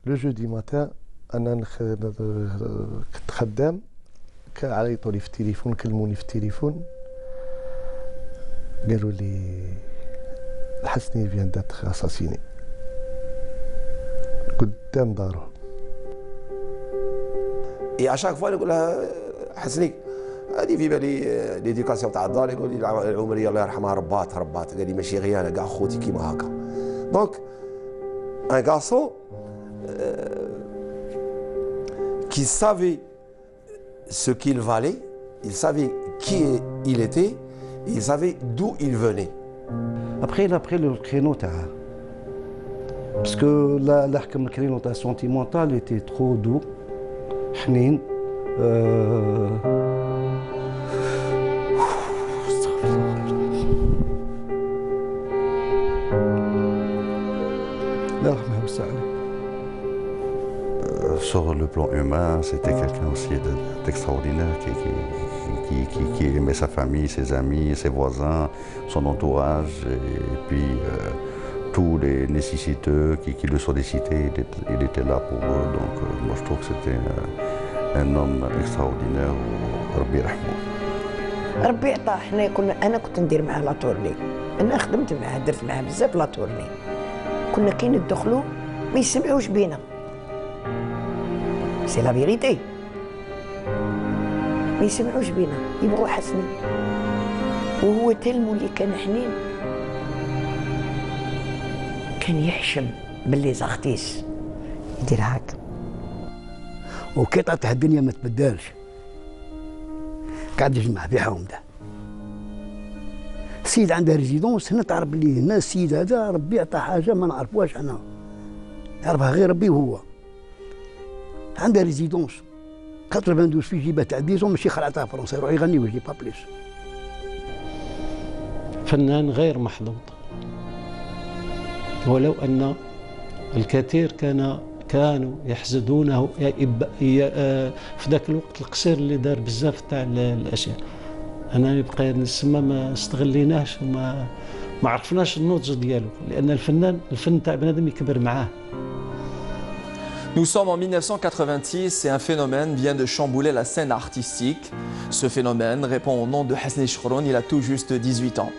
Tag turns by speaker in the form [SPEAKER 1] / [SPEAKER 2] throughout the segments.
[SPEAKER 1] لو جودي ماتان انا كنت خدام عيطوا لي في التليفون كلموني في التليفون قالوا لي الحسني فيان داتر اساسيني قدام داره.
[SPEAKER 2] اي اشاك فوا نقول لها حسني هذه في بالي ليديكاسيون تاع الدار، يقول لي العمريه الله يرحمها ربات قال لي ماشي غير انا كاع خوتي كيما هكا. دونك ان غارسون qui savait ce qu'il valait, il savait qui il était, il savait d'où il venait.
[SPEAKER 3] Après, il a pris le créneau تاعها. Parce que là, le créneau sentimental était trop doux, حنين. لا رحمه وسع عليه.
[SPEAKER 4] Sur le plan humain, c'était quelqu'un aussi d'extraordinaire qui aimait sa famille, ses amis, ses voisins, son entourage, et puis tous les nécessiteux qui le sollicitaient, il était là pour eux. Donc moi je trouve que c'était un homme extraordinaire. ربي يرحمه.
[SPEAKER 5] ربي عطاه. انا كنت ندير معاه لاطورني، انا خدمت معاه درت معاه بزاف لاطورني. كنا كي ندخلوا ما يسمعوش بينا، سي لا فيريتي، ما يسمعوش بينا، يبغوا حسني. وهو تلمو اللي كان حنين، كان يحشم باللي زاختيس يدير هكا.
[SPEAKER 3] وكي طاحت الدنيا ما تبدلش، قاعد يجمع في حومده. السيد عنده ريزيدونس هنا، تعرف بلي هنا السيد هذا ربي عطاه حاجه ما نعرفوهاش حنا، يعرفها غير ربي وهو. عنده ريزيدونس 92 في جيبه تاع ديزون، ماشي خلع تاع فرنسا، يروح يغني ويجي با بليس.
[SPEAKER 6] فنان غير محظوظ، ولو ان الكثير كانوا يحسدونه في ذاك الوقت القصير اللي دار بزاف تاع الاشياء. انا يبقى نسمى ما استغليناهش وما عرفناش النضج ديالو، لان الفن تاع بنادم يكبر معاه.
[SPEAKER 7] Nous sommes en 1986 et un phénomène vient de chambouler la scène artistique. Ce phénomène répond au nom de Hasni Chkroun, il a tout juste 18 ans.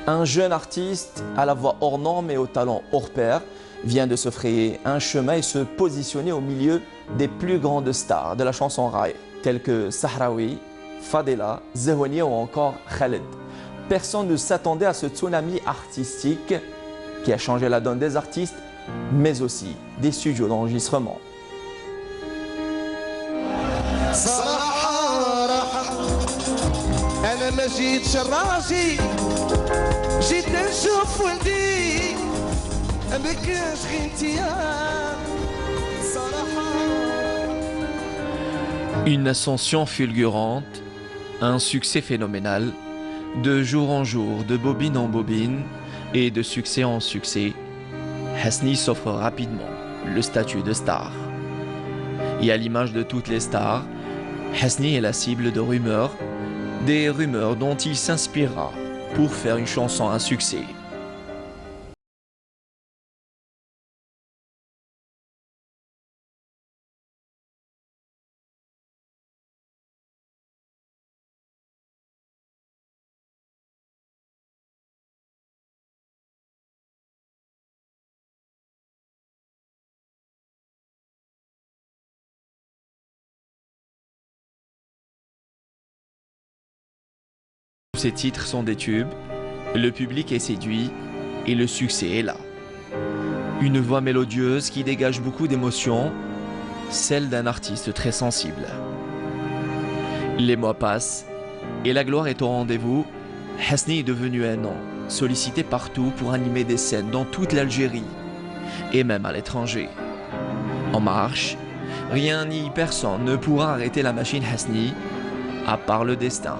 [SPEAKER 7] Un jeune artiste à la voix hors norme et au talent hors pair vient de se frayer un chemin et se positionner au milieu des plus grandes stars de la chanson raï, telles que Sahraoui, Fadela, Zehouani ou encore Khaled. Personne ne s'attendait à ce tsunami artistique qui a changé la donne des artistes, mais aussi des studios d'enregistrement. Une ascension fulgurante, un succès phénoménal, de jour en jour, de bobine en bobine et de succès en succès. Hasni s'offre rapidement le statut de star. Et à l'image de toutes les stars, Hasni est la cible de rumeurs, des rumeurs dont il s'inspirera pour faire une chanson à succès. Ces titres sont des tubes, le public est séduit et le succès est là. Une voix mélodieuse qui dégage beaucoup d'émotions, celle d'un artiste très sensible. Les mois passent et la gloire est au rendez-vous. Hasni est devenu un nom, sollicité partout pour animer des scènes dans toute l'Algérie et même à l'étranger. En marche, rien ni personne ne pourra arrêter la machine Hasni, à part le destin.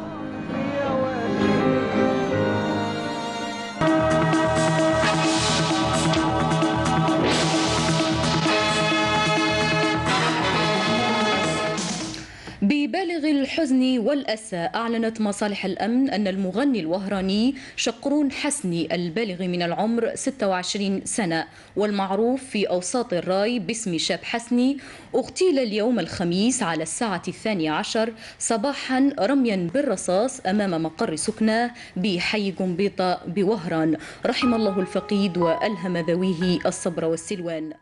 [SPEAKER 8] ببالغ الحزن والأسى أعلنت مصالح الأمن أن المغني الوهراني شقرون حسني البالغ من العمر 26 سنة والمعروف في أوساط الراي باسم شاب حسني اغتيل اليوم الخميس على الساعة 12 صباحا رميا بالرصاص أمام مقر سكناه بحي قنبيطة بوهران. رحم الله الفقيد وألهم ذويه الصبر والسلوان.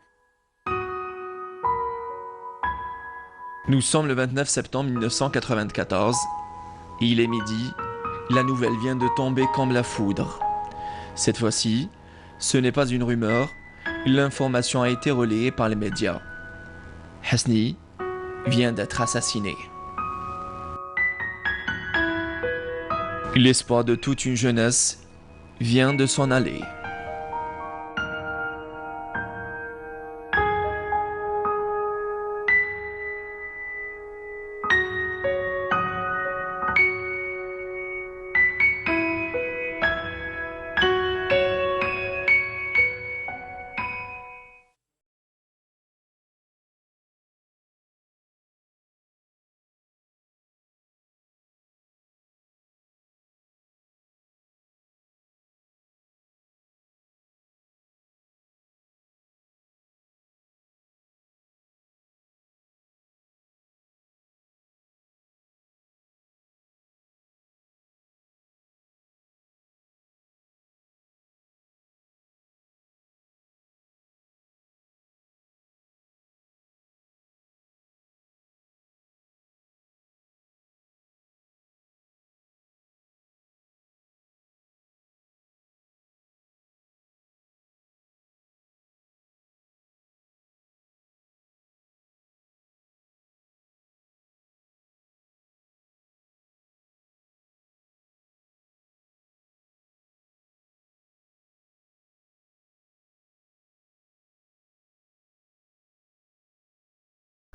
[SPEAKER 7] Nous sommes le 29 septembre 1994, et il est midi, la nouvelle vient de tomber comme la foudre. Cette fois-ci, ce n'est pas une rumeur, l'information a été relayée par les médias. Hasni vient d'être assassiné. L'espoir de toute une jeunesse vient de s'en aller.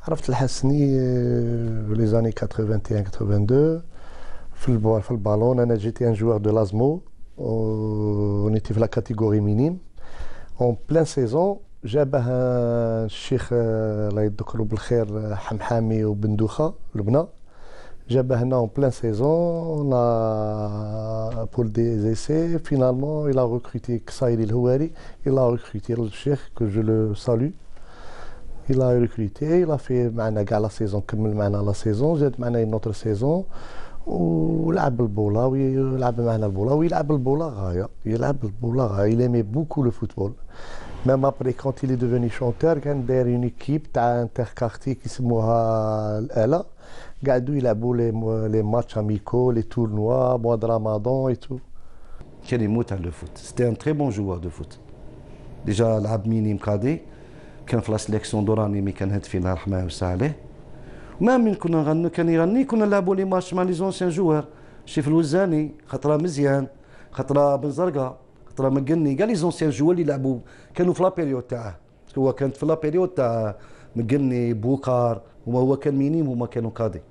[SPEAKER 1] عرفت الحسني لي زاني 81 82 في البالون. انا جيتي ان جوار دو لازمو ونيتي في لا كاتيجوري مينيم اون بلان سيزون. جابه الشيخ الله يذكره بالخير حمحامي وبندوخه لبنى، جابه هنا اون بلان سيزون بور دي ايسي. فينالمون il a recruté كسايري الهواري، il a recruté الشيخ que je le salue. Il a recruté, il a fait معنا كاع لا سيزون، كمل معنا لا سيزون، زاد معنا une autre سيزون ولعب البولا ويلعب معنا البولا ويلعب البولا غايه، يلعب البولا غايه. Il aimait beaucoup le football. Même après quand il est devenu chanteur كان داير une équipe تاع انتركارتي كيسموها الآلة، قعدوا يلعبوا les matchs amicaux, les tournois, mois de Ramadan et tout.
[SPEAKER 9] كان يموت على الفوت. C'était un très bon joueur de foot. Déjà لعب مينيم كادي، كان في لا سيليكسيون دوراني مي كان هدفي الله يرحمه ويوسع عليه. وما من كنا نغنوا كان يغني، كنا نلعبوا لي ماتش مع لي زونسيان جوار، شيف الوزاني، خطره مزيان، خطره بن زرقاء، خطره مقني، كاع لي زونسيان جوار اللي لعبوا كانوا في لا بيريود تاعه. هو كانت في لا بيريود تاع مقني بوكار، وهو كان مينيم وما كانوا كادي.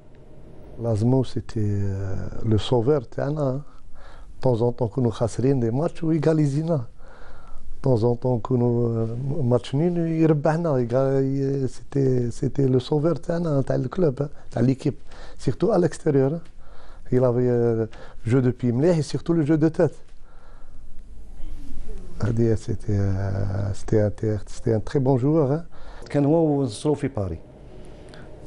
[SPEAKER 1] لازمو سيتي لو سوفور تاعنا. طون زون طون كونوا خاسرين دي ماتش ويغاليزينا، طون زون طون نكونوا ماتش نين يربحنا. سيتي لو سوفور تاعنا تاع الكلوب تاع ليكيب، سيرتو على الاكستيريور. il avait جو دو بي مليح، سيرتو لو جو دو تيت. هذه سيتي ان تري بون جوور.
[SPEAKER 9] كان هو ونصرو في باري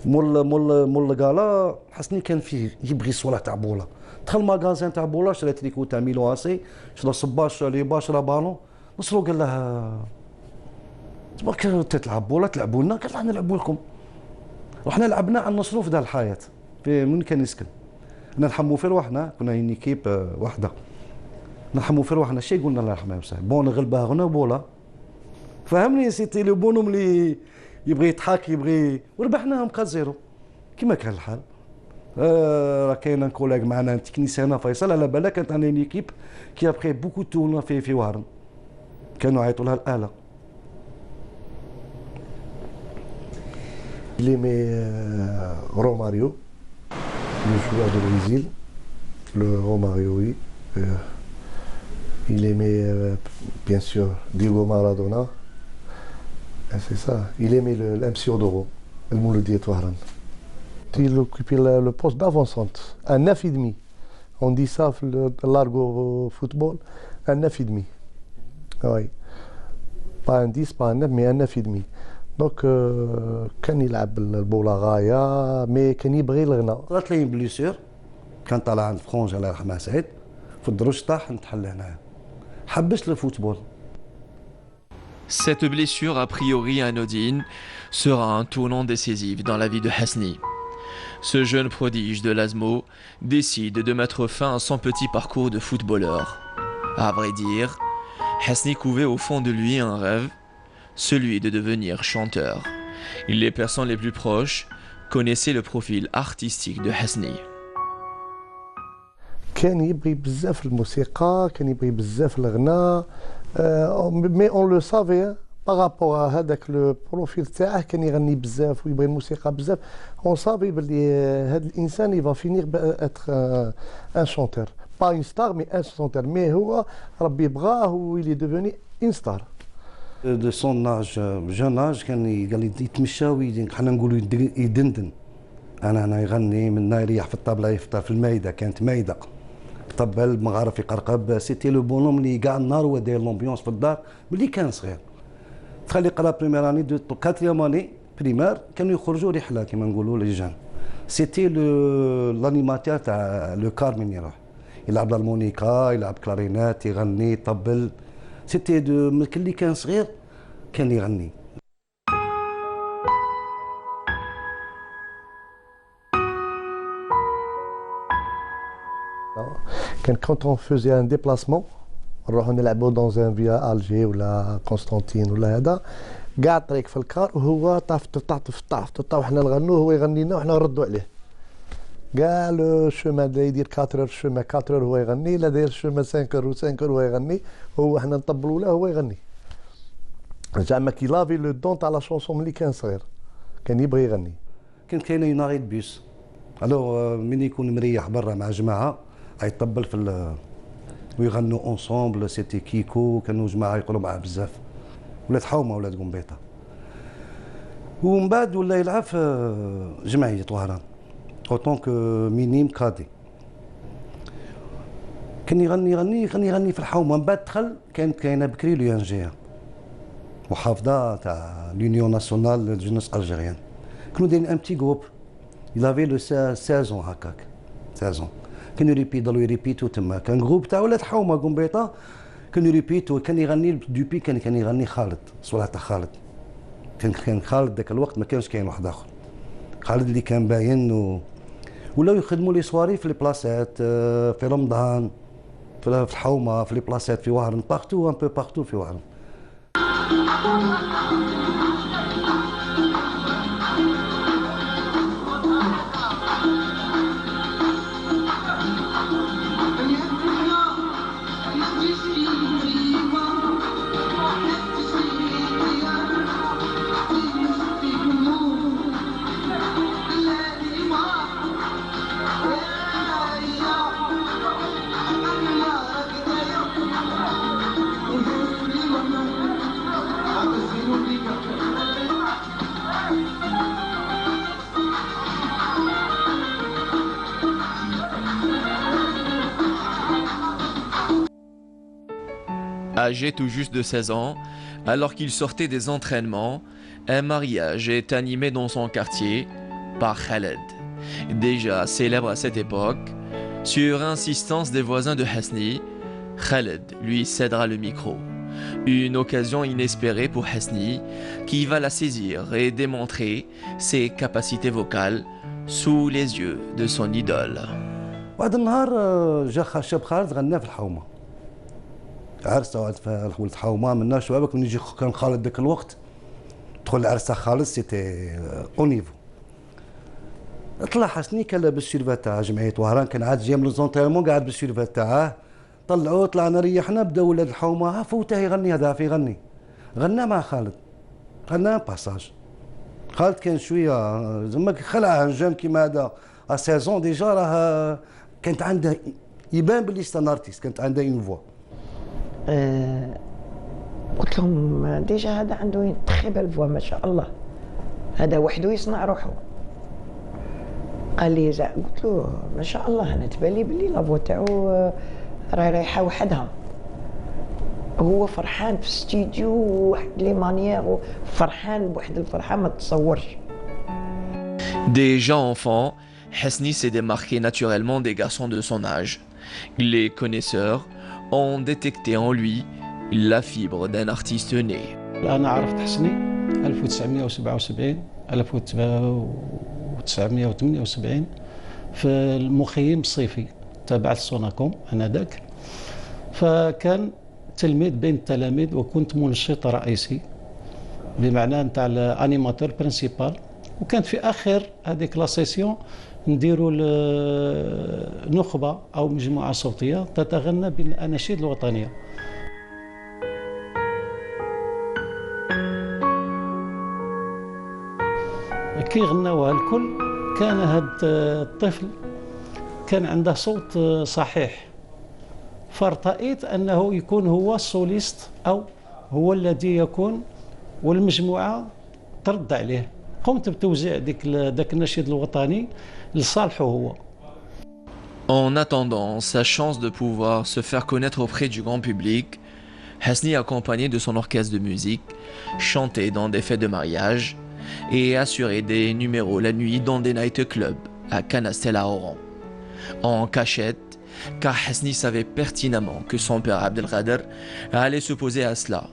[SPEAKER 9] مول الكالا. حسني كان فيه يبغي الصوالح تاع بولا، دخل ماغازان تاع بولا شرا تريكو تاع ميلو اسي، شرا صباش لي باشرا بالون. نصرو قال له تبارك تلعب بولا تلعبوا لنا، قال احنا نلعبوا لكم. رحنا لعبنا على النصرو في دار الحياه في من كان يسكن. نلحموا في رواحنا، كنا هي كيب واحده، نلحموا في رواحنا. شي قلنا الله يرحمه ويسع بون نغلبها غنا بولا، فهمني. سيتي لو بونوم اللي يبغي يضحك يبغي، وربحناهم 4-0 كيما كان الحال. راه كاين ان كوليغ معنا تكنيسيان فيصل، على بالك كانت عندنا ليكيب كي ابخي بوكو تورنا في وهران، كانوا يعيطوا لها الآلة.
[SPEAKER 1] Il aimait Romario, le joueur de Brésil, le Romario, oui. Il aimait bien sûr Diego Maradona. C'est ça. Il aimait l'MC Odoro, le Mouloudi Touaran. Il occupait le poste d'avant-centre, un 9,5. On dit ça dans l'argot football, un 9,5. Oui. Pas un 10, pas un 9, mais un 9,5. Donc كان يلعب البوله غايه مي كان يبغي الغنى.
[SPEAKER 9] طلعت لي بليسير كان طالع عند فرونج الله يرحمه سعيد في الدروج طاح نتحل هنايا حبست الفوتبول.
[SPEAKER 7] Cette blessure a priori anodine sera un tournant décisif dans la vie de Hasni. Ce jeune prodige de l'Asmo décide de mettre fin à son petit parcours de footballeur. À vrai dire, Hasni couvait au fond de lui un rêve, celui de devenir chanteur. Les personnes les plus proches connaissaient le profil artistique de Hasni.
[SPEAKER 1] كان يبغي بزاف الموسيقى، كان يبغي بزاف الغناء، مي اون لو سافي بارابور هذاك لو بروفيل تاعه كان يغني بزاف ويبغي الموسيقى بزاف، اون سافي بلي هذا الانسان يفا فينيغ اتر ان شونتور، با اون ستار مي ان شونتور، مي هو ربي بغاه ويلي ديفوني اون ستار.
[SPEAKER 9] دو سون اج جون اج كان قال لي يتمشى حنا نقولوا يدندن، انا يغني من يريح في الطابله يفطر في المايده، كانت مايده طبل مغارف يقرقب، سيتي لو بونوم اللي كاع النهار هو داير لومبيونس في الدار ملي كان صغير. دخل يقرا بريمير اني دو كاتريام اني بريمير كانوا يخرجوا رحله كما نقولوا لي جان، سيتي لانيماتير تاع لو كار من يروح يلعب الهارمونيكا يلعب كلارينات يغني يطبل، سيتي دو اللي كان صغير كان يغني.
[SPEAKER 1] Quand on faisait un déplacement, نروحوا نلعبوا dans un via Alger ولا قسطنطين ولا هذا، كاع الطريق في الكار وهو طاف وحنا نغنوا وهو يغني لنا وحنا نردوا عليه. كاع لو شومان اللي يدير 4 شومان 4 هو يغني، لا داير شومان 5 هو يغني، هو حنا نطبلوا له هو يغني. زعما كي لافي لو دون تاع لا شونسون ملي كان صغير، كان يبغي يغني.
[SPEAKER 9] كان كاينه يوناغيد بيس، الوغ من يكون مريح برا مع جماعه يطبل في ويغنوا اونسومبل، سيتي كيكو كانوا جماعه يقولوا معاه بزاف، ولاد حومه ولاد قنبيطه. ومن بعد ولا يلعب في جمعيه وهران اوطونك مينيم كادي، كان يغني في الحومه. من بعد دخل كانت كاينه بكري ليانجيا محافظه تاع لونيون ناسيونال للجنس الجيريان، كانوا دايرين ان بتي جروب يلافي لو 16 هكاك 16 كانوا يريبيتو تما، كان جروب تاع ولاد حومه قنبيطه كانوا يريبيتو، كان يغني دوبي كان يغني خالد صوره تاع خالد، كان خالد ذاك الوقت ما كانش كاين واحد اخر، خالد اللي كان باين ولاو يخدموا لي سواري في لي بلاصات في رمضان في الحومه في لي بلاصات في وهران بارتو ان بو بارتو في وهران.
[SPEAKER 7] Âgé tout juste de 16 ans, alors qu'il sortait des entraînements, un mariage est animé dans son quartier par Khaled. Déjà célèbre à cette époque, sur insistance des voisins de Hasni, Khaled lui cédera le micro. Une occasion inespérée pour Hasni, qui va la saisir et démontrer ses capacités vocales sous les yeux de son idole.
[SPEAKER 9] واحد النهار جا شاب خالد غنى في الحومه، عرسه ولد حومه منا شبابك من يجي كان خالد ذاك الوقت دخل العرسه خالد سيتي اونيفو. طلع حسني كان لابس الشيرفات تاع جمعيه وهران، كان عاد جاي من الزونتيرمون قاعد بالشيرفات تاعه، طلعوه طلعنا ريحنا بداو ولاد الحومه فوته يغني هذا يغني، غنى مع خالد، غنى باساج. خالد كان شويه زعما خلع جون كيما هذا ا سيزون ديجا راه كانت عنده يبان بلي ستان ارتيست، كانت عنده اون فوا.
[SPEAKER 5] قلت لهم ديجا هذا عنده تخي بال فوا ما شاء الله، هذا وحده يصنع روحه. قال لي قلت له ما شاء الله انا تبالي بلي لافوا تاعو راهي رايحه وحدها. هو فرحان في الاستديو وواحد لي مانيير فرحان بواحد الفرحه ما تتصورش.
[SPEAKER 7] Déjà enfant, Hesni s'est démarqué naturellement des garçons de son âge. Les connaisseurs ont détecté en lui la fibre d'un artiste né.
[SPEAKER 6] أنا عرفت حسني 1977 1978 في المخيم الصيفي تبع السوناكوم أنذاك، فكان تلميذ بين التلاميذ وكنت منشط رئيسي بمعنى نتاع الانيماتور برينسيبال. وكانت في اخر هذيك لا سيسيون نديروا نخبه او مجموعه صوتيه تتغنى بالاناشيد الوطنيه. كي غناوها الكل كان هذا الطفل كان عنده صوت صحيح، فارتأيت أنه يكون هو السوليست أو هو الذي يكون والمجموعة ترد عليه. قمت بتوزيع داك النشيد الوطني لصالحه هو.
[SPEAKER 7] En attendant sa chance de pouvoir se faire connaître auprès du grand public, Hesni, accompagné de son orchestre de musique, chantait dans des fêtes de mariage et assurait des numéros la nuit dans des nightclubs à Canastel à Oran. En cachette, car Hesni savait pertinemment que son père Abdelkader allait s'opposer à cela.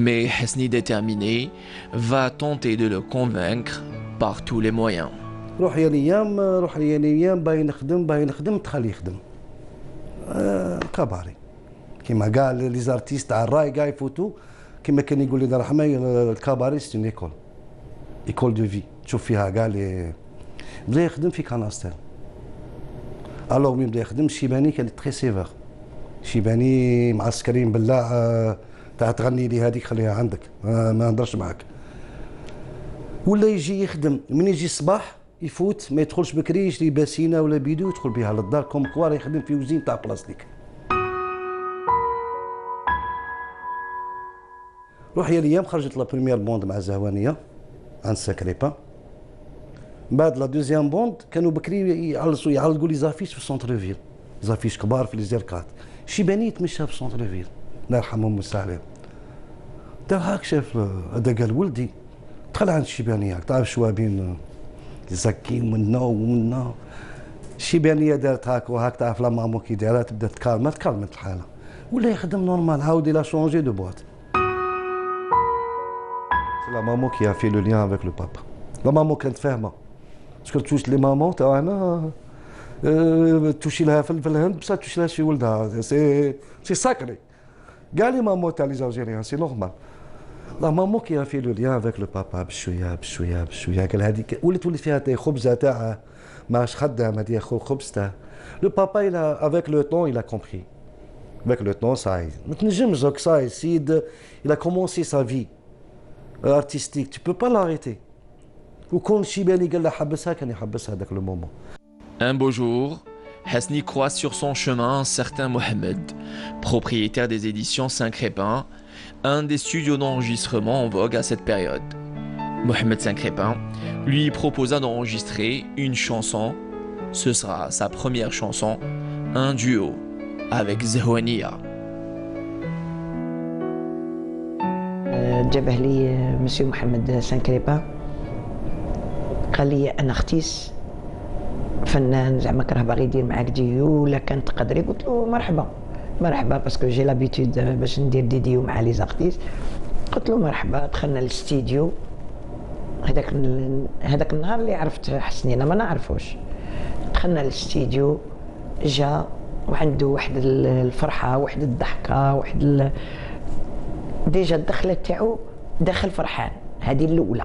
[SPEAKER 7] Mais Hesni, déterminé, va tenter de le convaincre par tous les moyens.
[SPEAKER 9] روح لي ايام باغي نخدم تخليه يخدم كباري كيما كاع لي زارتيست تاع الراي كاع يفوتوا كيما كان يقول لي رحمه الكباري سي اون ايكول دو في تشوف فيها كاع لي بدا يخدم في كاناستيل. الوغ مين بدا يخدم الشيباني كان تري سيفر، شيباني معسكرين بالله تاع تغني لي هذيك خليها عندك ما نهضرش معاك. ولا يجي يخدم من يجي الصباح يفوت ما يدخلش بكري يشري باسينه ولا بيدو يدخل بها للدار كوم كوار يخدم في وزين تاع بلاستيك. روح يا الايام خرجت لا بريمير بوند مع زهوانيه عند ساكريبا. بعد لا دوزيام بوند كانوا بكري يعلقوا لي زافيش في السونتر فيل، زافيش كبار في لي زيركات. شيباني يتمشى في السونتر فيل الله يرحمهم ويسع عليهم. تا هاك شاف هذا قال ولدي دخل عند الشيبانيه تعرف شوابين يزكي منا ومنا. الشيبانيه دارت هاك وهاك تعرف لا مامو كي دارها تبدا تكالمت الحاله ولا يخدم نورمال. عاود لا شونجي دو بواط. لا مامو كي في لو ليان افيك لو بابا. لا مامو كانت فاهمه باسكو توش لي مامون تاعنا توشي لها في الهند بصح توشي لها شي ولدها سي ساكري. كاع لي مامون تاع لي زالجيريان سي نورمال. لا مامون كي في لو ليان افيك لو بابا بشويه قال هذيك ولات فيها تاع خبزه تاع ماش خدام هذه خبز تاع لو بابا إلا افيك لو طون إلا كومبري افيك لو طون صاي ما تنجمش دوك صاي السيد إلا كومونسي سا في artistique, tu peux pas l'arrêter. وكون شيباني قال له حبسها كان يحبسها هذاك لو مومون.
[SPEAKER 7] Un beau jour, Hesni croise sur son chemin un certain Mohamed, propriétaire des éditions Saint-Crépin, un des studios d'enregistrement en vogue à cette période. Mohamed Saint-Crépin lui proposa d'enregistrer une chanson. Ce sera sa première chanson, un duo avec Zehouania.
[SPEAKER 5] جابه لي مسيو محمد سانكريبا قال لي انا اختيس فنان زعما كره باغي يدير معاك ديو ولا كان تقدري. قلت له مرحبا باسكو جي لابيتود باش ندير ديو مع لي زارتيست. قلت له مرحبا. دخلنا للاستديو. هذاك النهار اللي عرفت حسني انا ما نعرفوش. دخلنا للاستديو جا وعنده واحد الفرحه واحد الضحكه واحد ديجا الدخله تاعو داخل فرحان. هذه الاولى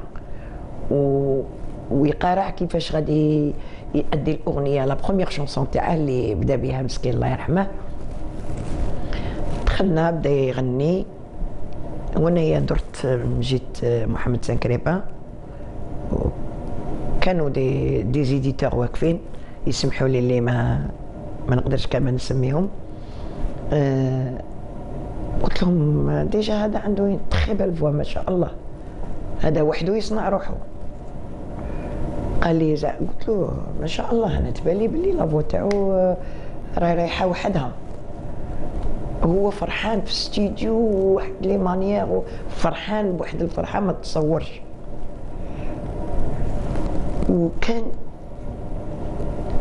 [SPEAKER 5] ويقارع كيفاش غادي يؤدي الاغنيه لا بروميير شونسون تاعه اللي بدا بها مسكين الله يرحمه. دخلنا بدا يغني وانايا درت جيت محمد سانكريبا. كانوا دي زيديتور واقفين يسمحوا لي اللي ما نقدرش كمان نسميهم. قلت لهم ديجا هذا عنده تخي بال فوا ما شاء الله، هذا وحده يصنع روحه. قال لي قلت له ما شاء الله انا تبالي باللي لافوا تاعو راهي رايحه وحدها. هو فرحان في الاستديو وواحد لي مانيير فرحان بواحد الفرحه ما تتصورش. وكان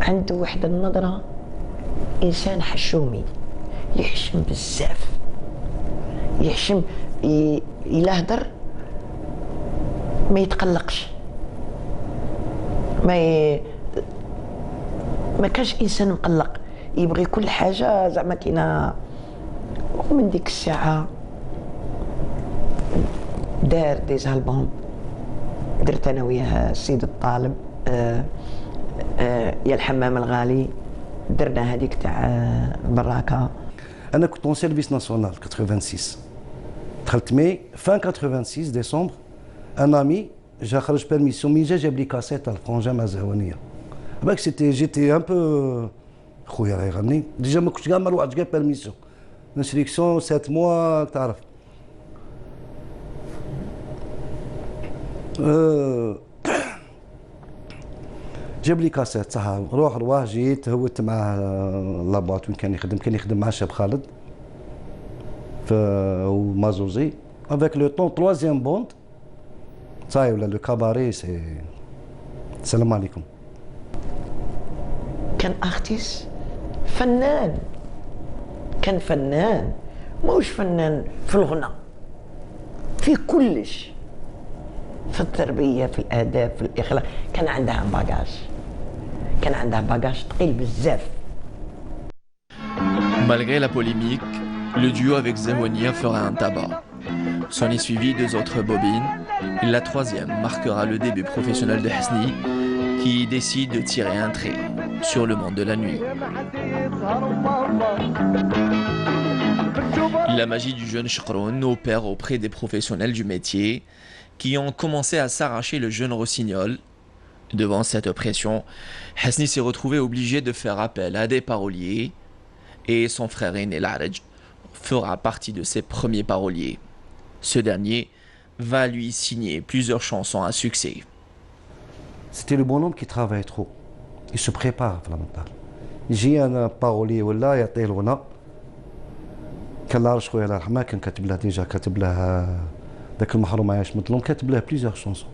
[SPEAKER 5] عنده واحد النظره انسان حشومي، يحشم بزاف، يحشم إلا هدر ما يتقلقش، ما كانش انسان مقلق، يبغي كل حاجه زعما كاينه. ومن ديك الساعه دار دي زالبوم، درت انا وياه السيد الطالب، يا الحمام الغالي، درنا هذيك تاع البراكه.
[SPEAKER 9] انا كنت اون سيرفيس ناسيونال 86، دخلت مي فان 86 ديسمبر. ان امي جا خرج بيرميسيون، مي جاب لي كاسيت تاع الفرونجا مازهوانيه. باك جيتي ان بو خويا راه يغني ديجا، ما كنتش كاع ما نروح جاب بيرميسيون انستريكسيون 7 موا تعرف. جاب لي كاسيت صح، روح جيت هوت معاه لاباط وين كان يخدم مع الشاب خالد في مازوزي. افيك لو طون تروازيام بوند صاي ولا لو كاباري سي. السلام عليكم.
[SPEAKER 5] كان ارتيست فنان، كان فنان، ماهوش فنان في الغنى، في كلش، في التربيه، في الاداب، في الاخلاق. كان عندها باجاج ثقيل بزاف.
[SPEAKER 7] Malgré la polémique, le duo avec Zehonia fera un tabac. S'en est suivi 2 autres bobines. La 3e marquera le début professionnel de Hasni, qui décide de tirer un trait sur le monde de la nuit. La magie du jeune Chokroun opère auprès des professionnels du métier qui ont commencé à s'arracher le jeune rossignol. Devant cette pression, Hasni s'est retrouvé obligé de faire appel à des paroliers et son frère aîné Laraj fera partie de ses premiers paroliers. Ce dernier va lui signer plusieurs chansons à succès.
[SPEAKER 9] C'était le bonhomme qui travaille trop. Il se prépare في المنطقة. يجي أنا بارولي ولا يعطيه الغنى. كان لارش خويا الله يرحمه كان كاتب له ديجا، كاتب له ذاك المحروم عايش مظلوم، كاتب له بليزيور شونسون.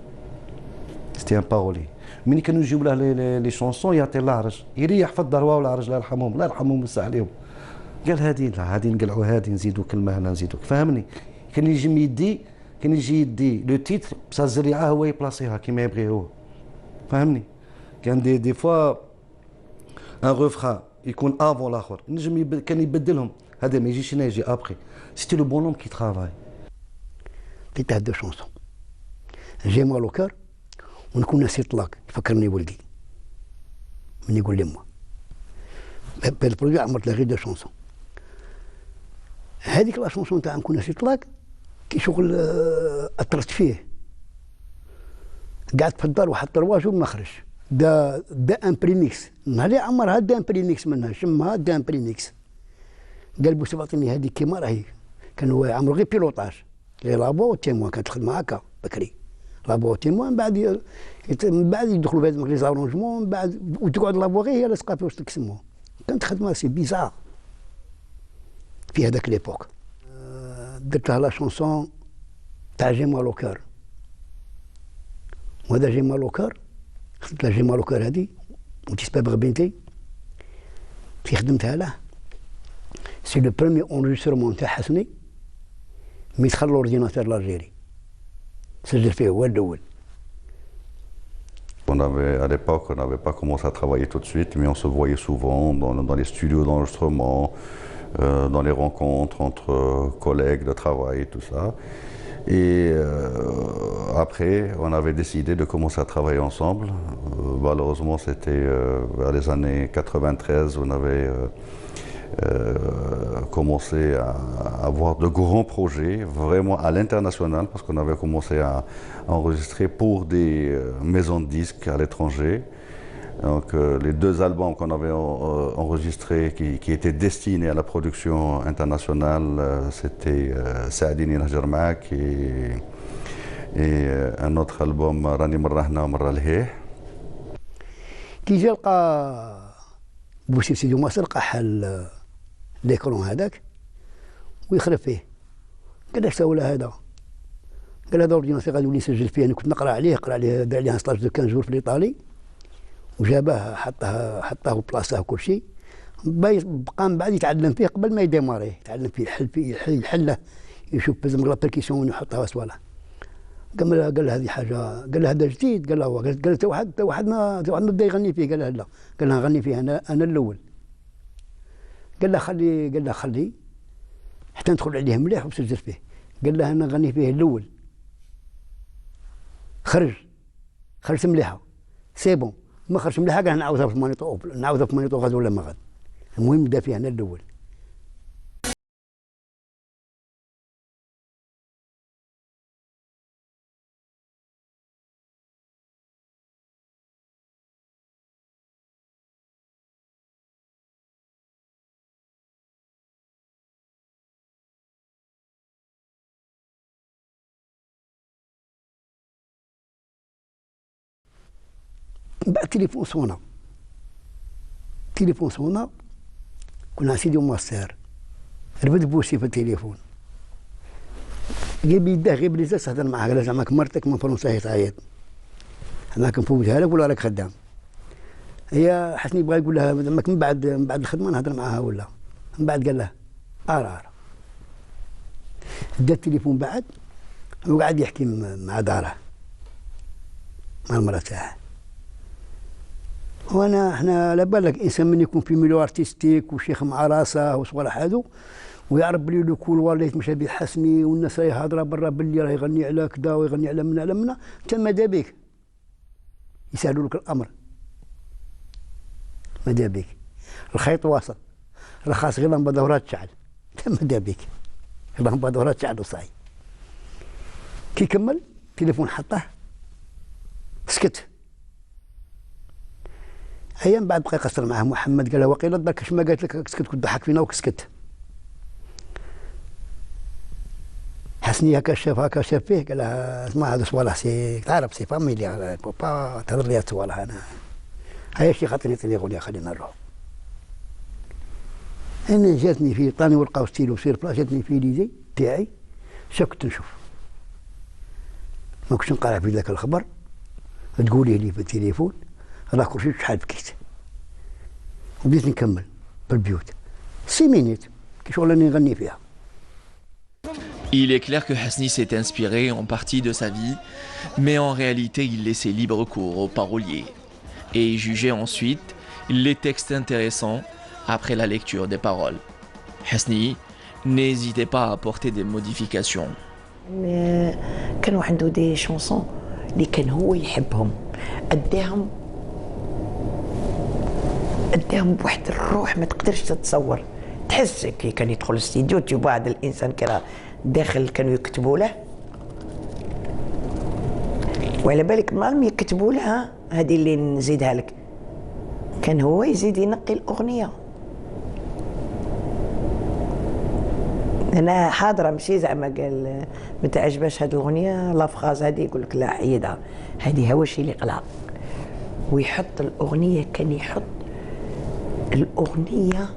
[SPEAKER 9] سيتي ان بارولي. ملي كانوا يجيو له لي شونسون يعطي العرج، يريح في الدار واو العرج الله يرحمهم، الله يرحمهم ويوسع عليهم. قال هادي لا هادي نقلعوا هادي نزيدوا كلمه هنا نزيدوا، فهمني. كان يجي يدي لو تيتر بصح الزريعه هو يبلاصيها كيما يبغي هو، فهمني. كان دي فوا ان روفران يكون افون الاخر، نجم كان يبدلهم، هذا ما يجيش هنا يجي ابخي. سيتي لو بونوم كي ترافاي.
[SPEAKER 3] في هاد دو شونسون جي موا لوكار ونكون ناسي طلاق، يفكرني ولدي من يقول لي ما بالبرودوي عمرت غير دو شونسون. هذيك لا شونسون تاع نكون ناسي طلاق كي شغل اثرت فيه، قعدت في الدار واحد طرواج وما خرج. دا ان بريميكس، نهار عمرها دا ان بريميكس منها، شمها دا ان بريميكس. قال بوسي عطيني هذيك كيما راهي، كان هو عمرو غير بيلوطاج، غير لابو وتيموان كانت الخدمه هكا بكري. لابو وتيموان من بعد يدخلوا في هذوك لي زارونجمون، من بعد وتقعد لابو غير هي اللي تسقى واش تقسموه. كانت خدمه سي بيزار في هذاك ليبوك. درت لها لا شونسون تاع جيما لوكار، وهذا جيما لوكار خدمت لها جيما لوكار هذه وتسباب بنتي كي خدمتها له. سي لو بروميي اونجسترمون تاع حسني مي دخل لورديناتور لالجيري، سجل فيه هو الاول.
[SPEAKER 4] À l'époque, on n'avait pas commencé à travailler tout de suite, mais on se voyait souvent dans les studios d'enregistrement, dans les rencontres entre collègues de travail et tout ça. Et après, on avait décidé de commencer à travailler ensemble. Malheureusement, c'était vers les années 93, on avait commencé à avoir de grands projets, vraiment à l'international, parce qu'on avait commencé à enregistrer pour des maisons de disques à l'étranger. Donc les 2 albums qu'on avait enregistrés qui étaient destinés à la production internationale, c'était Saadini Nahjar Maak et un autre album Rani Marrahna Marra Lheh.
[SPEAKER 3] كي جا لقى بوسيف سيدي مصر لقى حل ليكرون هذاك ويخرب فيه. قال اش سوى هذا؟ قال هذا اورديناتور غادي يولي يسجل فيه. انا كنت نقرا عليه دار عليه ستاج دو 15 جور في الايطالي وجاباه حطاه بلاصه وكل شيء. بقى من بعد يتعلم فيه قبل ما يديماري، يتعلم فيه يحله يشوف بزم لا بيركيسيون ويحطها صوالح. قال له هذه حاجه، قال له هذا جديد، قال له هو، قال له واحد ما بدا يغني فيه، قال له لا، قال له نغني فيه انا الاول. قال له خلي حتى ندخل عليه مليح وسجل فيه. قال له انا نغني فيه الاول. خرج مليحه سي بون، ما خرج مليحه قال نعاودها في مانيطو غاد ولا ما غاد. المهم بدا فيه انا الاول. بعد تليفون صونا كنا سيدي وماستر ربد بوسي في التليفون. جيب يده غير بليزا تهضر معاه، قال زعما مرتك من فرنسا هي تعيط انا كنفوتها لك ولا راك خدام. هي حسني بغا يقول لها زعما من بعد الخدمه نهضر معاها ولا من بعد. قال له ارى دا التليفون بعد وقعد يحكي مع داره مع المراه تاعه. وانا احنا على بالك انسان من يكون في ميلو ارتستيك وشيخ مع راسه وصوالح هذو ويعرف بلي لو كول وليت مشى به حسني والناس راهي هاضره برا باللي راه يغني على كذا ويغني على منا انت ماذا بك يسهلوا لك الامر. ماذا بك الخيط واصل، راه خاص غير لمبه دورات تشعل. انت ماذا بك لمبه دورات تشعل وصاي. كي كمل التليفون حطه سكت. ايام بعد بقى يقصر معاه محمد، قال له وقيلا برك اش ما قالت لك سكت، كنت ضحك فينا وسكت. حسني هكا شاف فيه، قال له اسمع هذا صوالح سي تعرف سي فاميليا بابا تهضر لي صوالح انا هيا شي خاطرني يقول خلينا نروح. انا جاتني في طاني ورقه وستيلو سير بلاصه، جاتني في ليزي تاعي شا كنت نشوف، ما كنتش نقرا في ذاك الخبر تقولي لي في التليفون راه كلشي شحال بكيت وبديت نكمل بالبيوت 6 مينيت كي شغل راني نغني فيها.
[SPEAKER 7] Il est clair que Hasni s'est inspiré en partie de sa vie, mais en réalité il laissait libre cours aux paroliers et jugeait ensuite les textes intéressants après la lecture des paroles. Hasni n'hésitait pas à apporter des modifications.
[SPEAKER 5] كانوا عنده دي شونسون اللي كان هو يحبهم، اداهم بواحد الروح ما تقدرش تتصور. تحس كي كان يدخل الاستديو تشوف هذا الانسان كرا داخل كانوا يكتبوا له، وعلى بالك مالم يكتبوا لها هذه اللي نزيدها لك، كان هو يزيد ينقي الاغنيه. انا حاضره ماشي زعما قال ما تعجبش هذه الاغنيه لافغاز هذه يقول لك لا عيدها، هذه هواش اللي قلعها. ويحط الاغنيه، كان يحط الاغنيه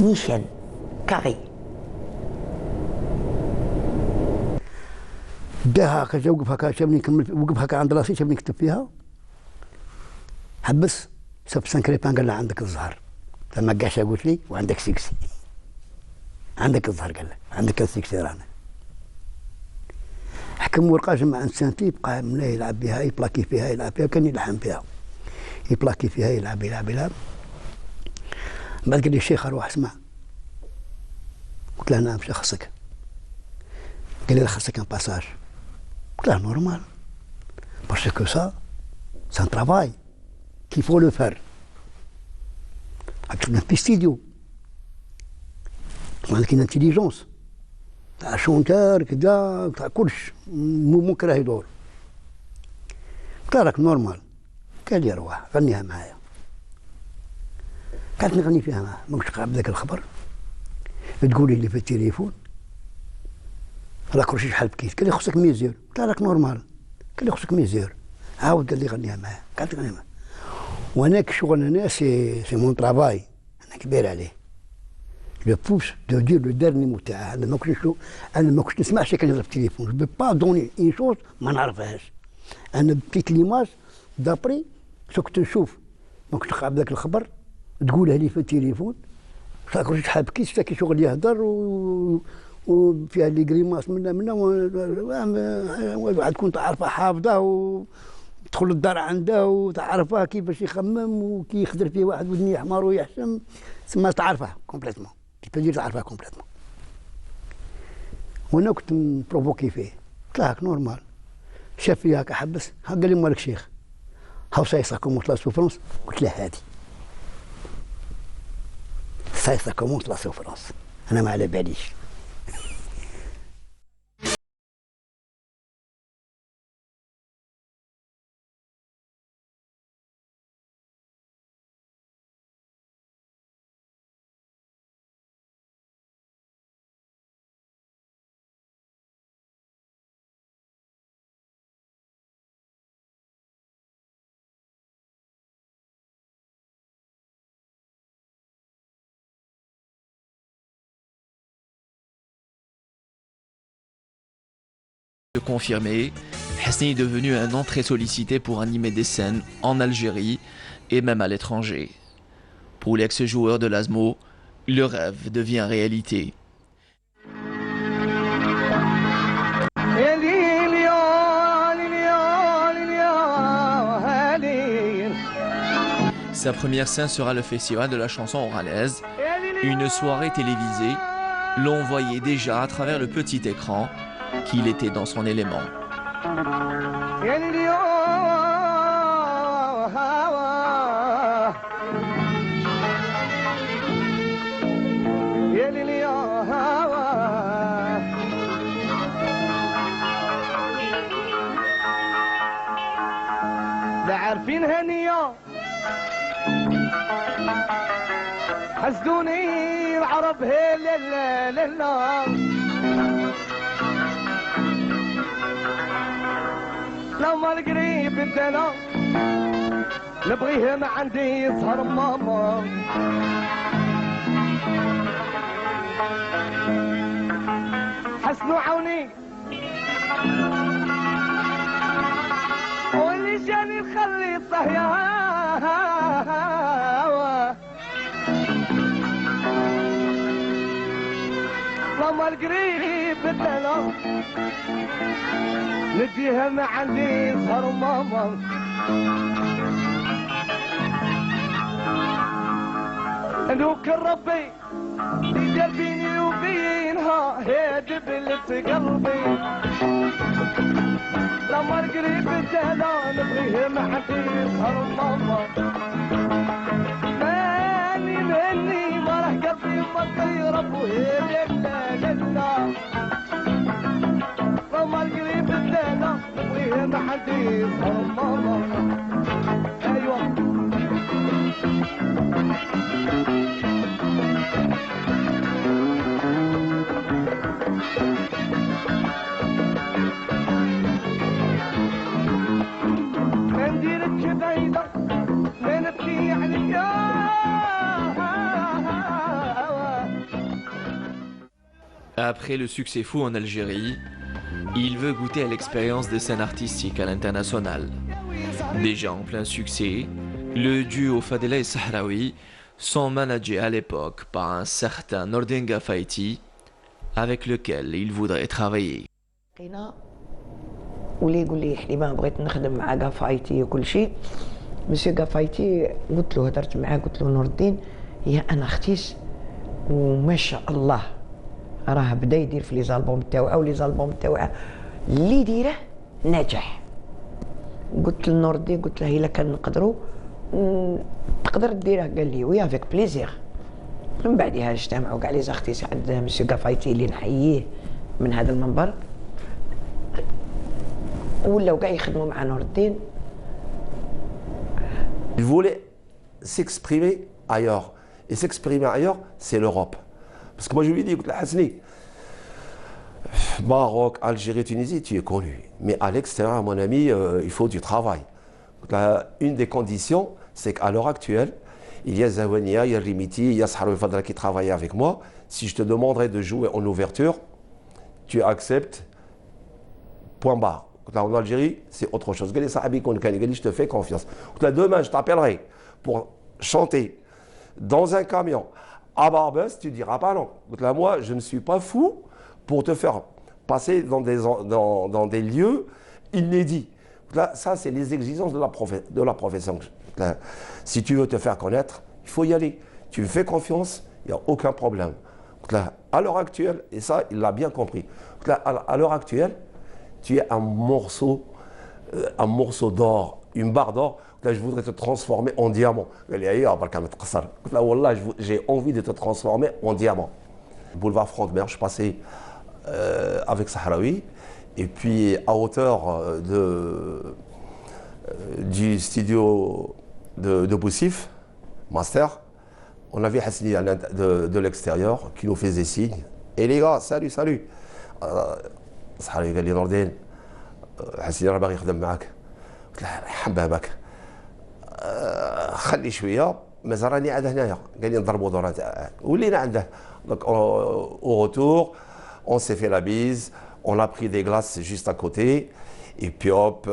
[SPEAKER 5] نيشان كاري.
[SPEAKER 3] داها هكا وقف هكا شافني نكمل، وقف هكا عند راسي شافني نكتب فيها، حبس شاف سانكريبان قال له عندك الزهر، لما كاش قلت لي وعندك سيكسي، عندك الزهر قال له عندك السيكسي رانا. حكم ورقه جمع عند سانتي بقى ملاه يلعب بها، يبلاكي فيها يلعب فيها، كان يلحن فيها يبلاكي فيها يلعب. بعد قال لي الشيخ اروح اسمع. قلت له نعم شيخ خصك. قال لي خصك ان باساج. قلت له نورمال باسكو سا سان ترافاي كي فو لو فار. راك في ستوديو عندك انتيليجونس تاع شونتار كذا تاع كلش ممكن راه يدور. قلت له راك نورمال. قال لي روح غنيها معايا. قعدت نغني فيها معاه، ما كنتش قاعد بذاك الخبر. تقولي لي في التليفون راك كلشي شحال بكيت. قال لي خصك ميزير. قلت له راك نورمال. قال لي خصك ميزير، عاود قال لي غنيها معاه، قعدت غنيها معاه. وانا كشغل انا سي مون طرافاي، انا كبير عليه. لو بوس دو دير لو ديرني تاعها، انا ما كنتش نسمع شي كان يهضر في التليفون، جو با دوني اون شوز ما نعرفهاش. انا بقيت ليماج دابري شو كنت نشوف، ما كنتش نقع بذاك الخبر تقولها لي في التليفون، كنت حابكي شتاكي شغل يهدر وفيها لي كريماس منا واحد كنت عارفه حافظه وتدخل الدار عنده وتعرفه كيفاش يخمم وكي يخدر فيه واحد ودني حمار ويحشم، تسمى تعرفه كومبليتمون، كيف تعرفه كومبليتمون. وانا كنت مبروفوكي فيه، قلت له هاك نورمال، شاف فيها هاك حبس، قال لي مالك شيخ هاو سايسا كومونت لا سوفرونس، قلت له هادي سايسا كومونت لا سوفرونس، انا ما على باليش.
[SPEAKER 7] Confirmé, Hasni est devenu un nom très sollicité pour animer des scènes en Algérie et même à l'étranger. Pour l'ex-joueur de l'ASMO, le rêve devient réalité. Sa première scène sera le festival de la chanson oralaise, une soirée télévisée. L'on voyait déjà à travers le petit écran qu'il était dans son élément.
[SPEAKER 10] لا عارفين هنية حسدوني العرب هي لله لو ما القريب بدنا نبغيه ما عندي يظهر ماما حسنوا عوني واللي جاني نخلي الطهيا لو ما القريب بدنا نديها ما عندي يظهر ماما نوكل ربي يدير بيني وبينها هي دبلت قلبي لما القريب بدنا نبغيه ما عندي يظهر ماما ماني مني ما راح قلبي مطيرب وهي لله لما القريب بدنا نبغيه ما حد يظهر ماما ايوه ما نديرك بعيدة ما نبكي عليا
[SPEAKER 7] Après le succès fou en Algérie, il veut goûter à l'expérience des scènes artistiques à l'international. Déjà en plein succès, le duo Fadela et Sahraoui sont managés à l'époque par un certain Nordin Gafaiti, avec lequel il voudrait travailler.
[SPEAKER 5] ولي يقول لي حليمه بغيت نخدم مع غافايتي وكل شيء. مسيو غافايتي قلت له هضرت معاه قلت له نور الدين يا انا اختيس وما شاء الله راه بدا يدير في لي زالبوم تاعو او لي زالبوم تاعو اللي يديره ناجح. قلت لنور الدين قلت له الا كان نقدروا تقدر ديره، قال لي وي افيك بليزير. من بعدها اجتمعوا كاع لي زاختيس عند مسيو غافايتي اللي نحييه من هذا المنبر ولاو كاع يخدموا مع نور الدين.
[SPEAKER 2] Il voulait s'exprimer ailleurs. Et s'exprimer ailleurs, c'est l'Europe. Parce que moi je lui ai dit, écoute, Hasni, Maroc, Algérie, Tunisie, tu es connu. Mais à l'extérieur, mon ami, il faut du travail. Une des conditions, c'est qu'à l'heure actuelle, il y a Zawania, il y a Rimiti, il y a Sahraoui Fadra qui travaillent avec moi. Si je te demanderais de jouer en ouverture, tu acceptes, point barre. Là, en Algérie, c'est autre chose. Je te fais confiance. Demain, je t'appellerai pour chanter dans un camion à Barbès, tu ne diras pas non. Là, moi, je ne suis pas fou pour te faire passer dans des lieux inédits. Là, ça, c'est les exigences de la profession. Là, si tu veux te faire connaître, il faut y aller. Tu me fais confiance, il n'y a aucun problème. Là, à l'heure actuelle, et ça, il l'a bien compris. Là, à l'heure actuelle, tu es un morceau d'or, une barre d'or. Là, je voudrais te transformer en diamant. Là, wallah, j'ai envie de te transformer en diamant. Boulevard Franck-Mer, je passais avec Sahraoui. Et puis, à hauteur du studio de Boussif, Master, on avait Hassini de l'extérieur qui nous faisait signe. Et les gars, salut. Sahraoui قال لي نور الدين حسين راه باغي يخدم معاك. قلت له حبابك خلي شويه مازال راني عاد هنايا. قال لي نضربوا دورات ولينا عنده. Donc au retour, on s'est fait la bise, on a pris des glaces juste à côté. Et puis hop,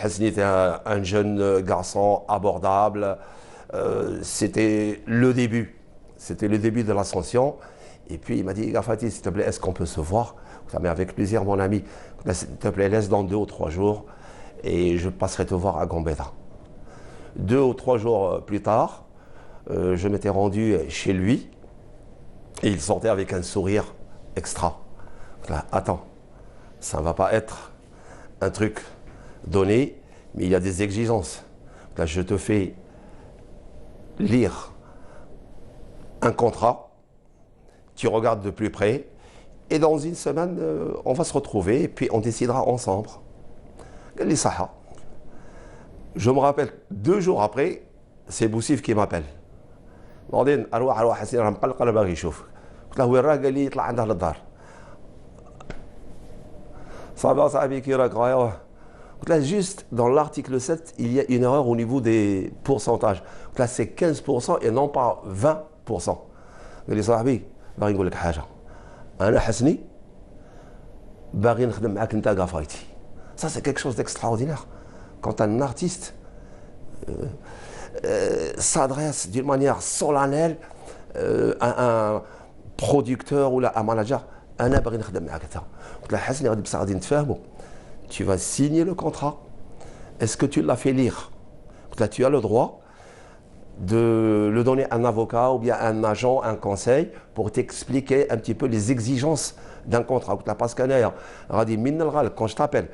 [SPEAKER 2] Hassini était un jeune garçon abordable. C'était le début. C'était le début de l'ascension. Et puis il m'a dit, Gafati, s'il te plaît, est-ce qu'on peut se voir? Mais avec plaisir, mon ami. S'il te plaît, laisse dans 2 ou 3 jours et je passerai te voir à Gambetta. 2 ou 3 jours plus tard, je m'étais rendu chez lui et il sortait avec un sourire extra. Là, attends, ça ne va pas être un truc donné, mais il y a des exigences. Là, je te fais lire un contrat, tu regardes de plus près. Et dans une semaine, on va se retrouver et puis on décidera ensemble. Je me rappelle 2 jours après, c'est Boussif qui m'appelle. Nordine, أروح حسين راه مقلق أنا باغي يشوفك. قلت له وين راه؟ قال لي يطلع عنده للدار. صاحبي كي راك غايا. قلت له juste dans l'article 7, il y a une erreur au niveau des pourcentages. قلت له c'est 15% et non pas 20%. قال لي صاحبي باغي نقول لك حاجة. أنا حسني باغي نخدم معاك أنت قافايتي. Ça c'est quelque chose d'extraordinaire. Quand un artiste s'adresse d'une manière solennelle à un producteur ou à un manager, أنا باغي نخدم معاك أنت. قلت له حسني غادي بصح غادي نتفاهموا. Tu vas signer le contrat. Est-ce que tu l'as fait lire? قلت له tu as le droit de le donner à un avocat ou bien à un agent, un conseil pour t'expliquer un petit peu les exigences d'un contrat. Parce que quand je t'appelle,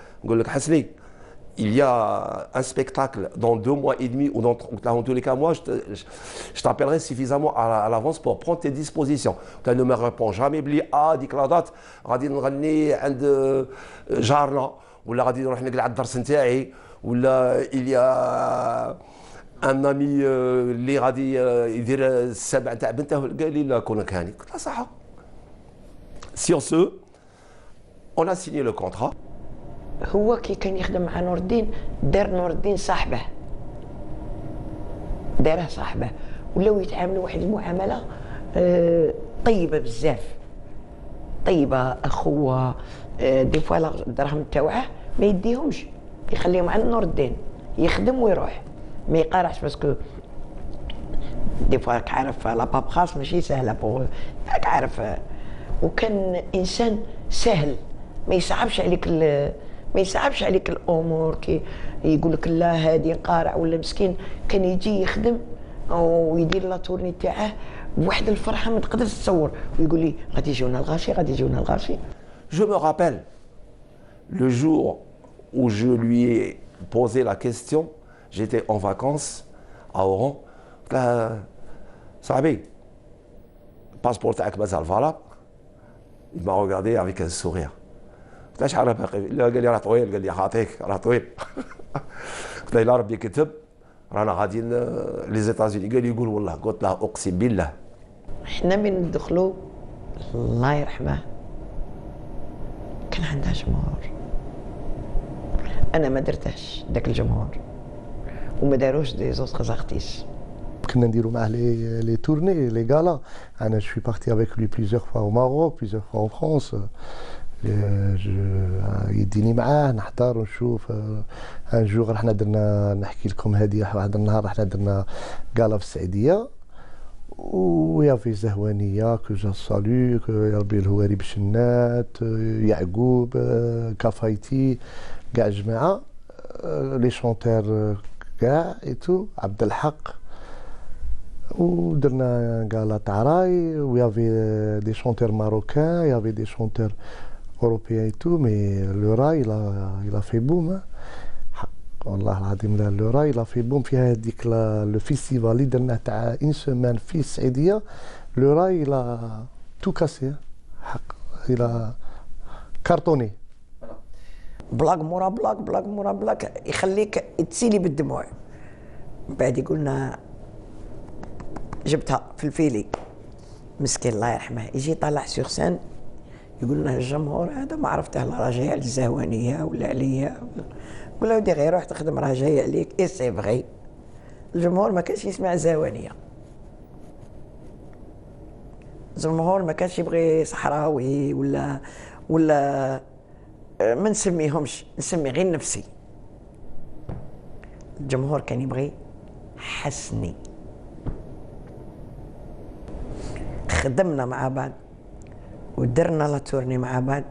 [SPEAKER 2] il y a un spectacle dans 2 mois et demi ou dans tous les cas mois, je t'appellerai suffisamment à l'avance pour prendre tes dispositions. Tu ne me réponds jamais, dis que la date, غادي نغني عند جارنا ولا غادي نروح نقلع على الدرس نتاعي ولا il y a un ami اللي غادي يدير السبع تاع بنته قال لي لا كون كاني قلت له صح. Sur ce, on a signé le contrat.
[SPEAKER 5] هو كي كان يخدم مع نور الدين دار نور الدين صاحبه، داره صاحبه ولاو يتعاملوا واحد المعامله طيبه بزاف، طيبه اخوه. دي فوا الدراهم تاوعه ما يديهمش، يخليهم عند نور الدين يخدم ويروح، ما يقارعش باسكو دي فوا راك عارف لا باب خاص ماشي سهله بوغ، راك عارف. وكان انسان سهل، ما يصعبش عليك الامور كي يقول لك لا هادي قارع ولا مسكين. كان يجي يخدم ويدير لا تورني تاعه بواحد الفرحه ما تقدرش تصور، ويقول لي غادي يجونا الغاشي.
[SPEAKER 2] Je me rappelle le jour où je lui ai posé la question, j'étais en vacances à Oran. صاحبي passeport تاعك مازال فالاب. Il m'a regardé avec un sourire. قلت له شحال باقي؟ لا قال لي راه طويل. قال لي خاطيك راه طويل. قلت له الا ربي كتب رانا غاديين لي زيتازوني. قال لي يقول والله. قلت له اقسم بالله.
[SPEAKER 5] حنا من ندخلوا الله يرحمه كان عندها جمهور، انا ما درتهش داك الجمهور. وما داروش دي زوتر ارتيست.
[SPEAKER 1] كنا نديرو معاه لي تورني لي غالا. انا جو بارتي افيك لوي بليزيور فوا او ماروك بليزيور فوا ان فرانس. يديني معاه نحضر ونشوف. ان جور رحنا درنا نحكي لكم هذه واحد النهار رحنا درنا غالا في السعوديه ويا في زهوانيه كو جا سالو يا ربي الهواري بشنات يعقوب كافايتي كاع الجماعه لي شونتور كاع ايتو عبد الحق ودرنا غالا طراي ويافي دي شونتور ماروكان يافي دي شونتور اوروبيان ايتو مي لو راي الى في بوم والله العظيم لا لو راي لا في بوم في هذيك لو فيستيفال اللي درناه تاع ان سيمان في السعوديه لو راي الى تو كاسي حق الى كارتوني
[SPEAKER 5] بلاك مورا بلاك بلاك مورا بلاك يخليك تسيلي بالدموع. من بعد يقولنا جبتها في الفيلي مسكين الله يرحمه يجي طالع سور سان يقول لنا الجمهور هذا ما عرفته لا راه جاي على الزهوانيه ولا عليا ولا ودي غير روح تخدم راه جاي عليك اي سي فغي. الجمهور ما كانش يسمع الزهوانيه، الجمهور ما كانش يبغي صحراوي ولا ما نسميهمش، نسمي غير نفسي. الجمهور كان يبغي حسني. خدمنا مع بعض ودرنا لا تورني مع بعض.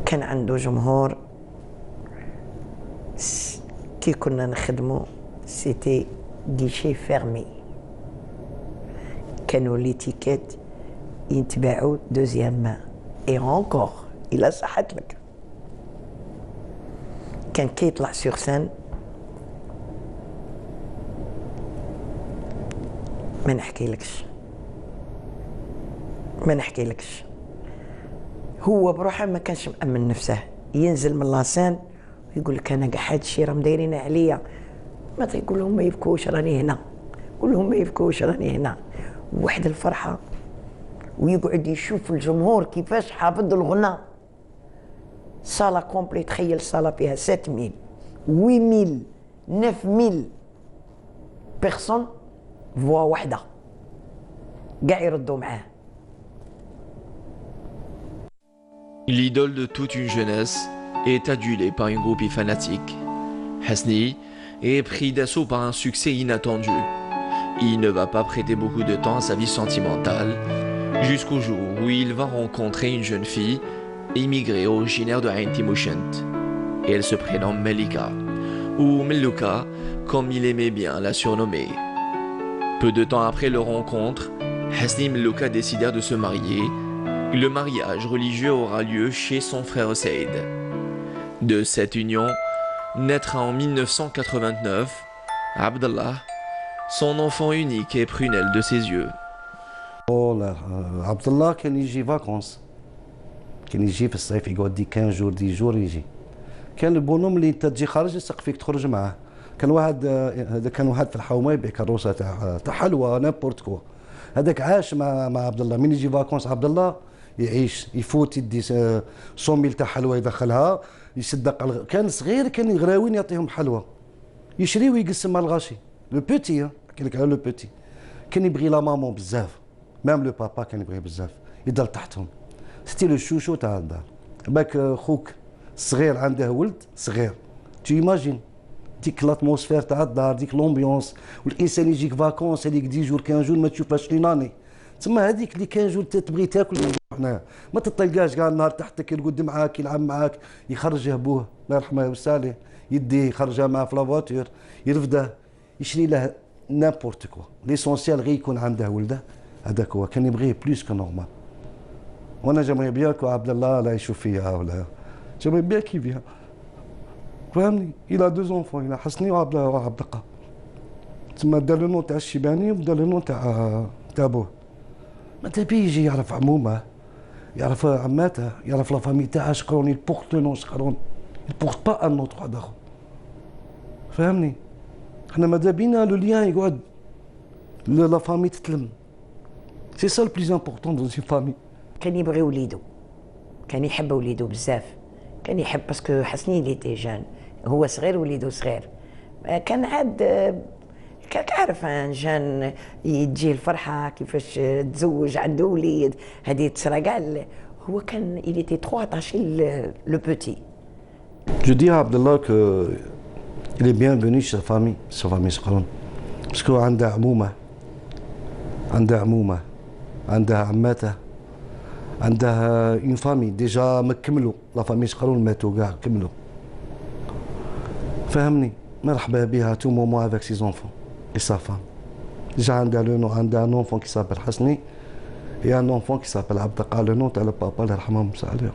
[SPEAKER 5] كان عنده جمهور كي كنا نخدمو سيتي غيشي فيرمي. كانوا لي تيكيت يتباعوا دوزيام مان اي اونكور الى صحت لك. كان كي يطلع سور سان ما نحكيلكش هو بروحه ما كانش مأمن نفسه. ينزل من لاسان ويقول لك انا قاعد شي راهم دايرين عليا. ما تقول لهم ما يبكوش راني هنا، قول لهم ما يبكوش راني هنا. وحد الفرحه ويقعد يشوف الجمهور كيفاش حافظ الغنى. صاله كومبلي، تخيل صاله فيها 7000 8000 9000 بيرسون فوا واحده قاع يردوا معاه.
[SPEAKER 7] L'idole de toute une jeunesse est adulée par une groupie fanatique. Hasni est pris d'assaut par un succès inattendu. Il ne va pas prêter beaucoup de temps à sa vie sentimentale, jusqu'au jour où il va rencontrer une jeune fille immigrée originaire de Ain Timoshent. Et elle se prénomme Melika, ou Meluka, comme il aimait bien la surnommer. Peu de temps après leur rencontre, Hasni et Meluka décidèrent de se marier. Le mariage religieux aura lieu chez son frère Saïd. De cette union naîtra en 1989 Abdallah, son enfant unique et prunelle de ses yeux.
[SPEAKER 9] عبد الله كان يجي فاكونس، كان يجي في الصيف يقعد دي 15 جور 10 جور يجي. كان البونوم اللي انت تجي خارج يسق فيك تخرج معاه. كان واحد في الحومه يبيع كروسه تاع حلوى نابورت كوا. هذاك عاش مع عبد الله. من يجي فاكونس عبد الله يعيش يفوت يدي 100 تاع حلوى يدخلها يصدق. كان صغير كان يغراوين يعطيهم حلوى يشري ويقسم مع الغاشي. لو بوتي كاين لك على لو بوتي كان يبغي لا مامون بزاف، مام لو بابا كان يبغي بزاف يضل تحتهم. ستي لو شوشو تاع الدار. باك خوك صغير عنده ولد صغير تي ايماجين ديك لاتموسفير تاع الدار، ديك لومبيونس، والانسان يجيك فاكونس هذيك 10 جور 15 جور ما تشوفهاش ليناني. تما هذيك اللي 15 جور تبغي تاكل هنا ما تطلقاش كاع النهار تحتك يرقد معاك يلعب معاك. يخرجه بوه الله يرحمه ويساليه يديه يخرجها معاه في لافواتور يرفده يشري له نابورت كوا. ليسونسيال غير يكون عنده ولده هذاك هو كان يبغيه بلوس كو نورمال. وانا جمعي بياك وعبد الله لا يشوف فيها ولا جمعي بياك كي بيها فهمني. الى 2 زونفون الى حسني وعبد القا. تما دار لو نون تاع الشيباني ودار لو نون تاع بوه. ماذا بيه يجي يعرف عمومه يعرف عماته يعرف لا فامي تاعها شكرون يبورت لو نون شكرون يبورت با ان اوتر واحد اخر. فهمني. حنا ماذا بينا لو ليان يقعد لا فامي تتلم. سي سا لو بليز امبورطون دون سي فامي.
[SPEAKER 5] كان يبغي وليدو، كان يحب وليدو بزاف، كان يحب باسكو حسني اللي تي جان، هو صغير وليدو صغير، كان عاد كاك عارف جان تجيه الفرحه كيفاش تزوج عنده وليد، هذه تصرا كاع. هو كان il était trop attaché le petit.
[SPEAKER 9] Je dis à Abdallah que il est bienvenu chez sa famille شقرون، باسكو عنده عمومه، عنده عماته، عنده اون فامي ديجا ما كملوا، لا فامي شقرون ماتوا كاع كملوا. فهمني، مرحبا بها تو مومون افيك سي زونفون اي سا فام. ديجا عندها لو نو، عندها ان اونفون كي سابيل حسني، et un enfant qui s'appelle Abdelka, le nom تاع البابا الله يرحمه ويمسى عليه.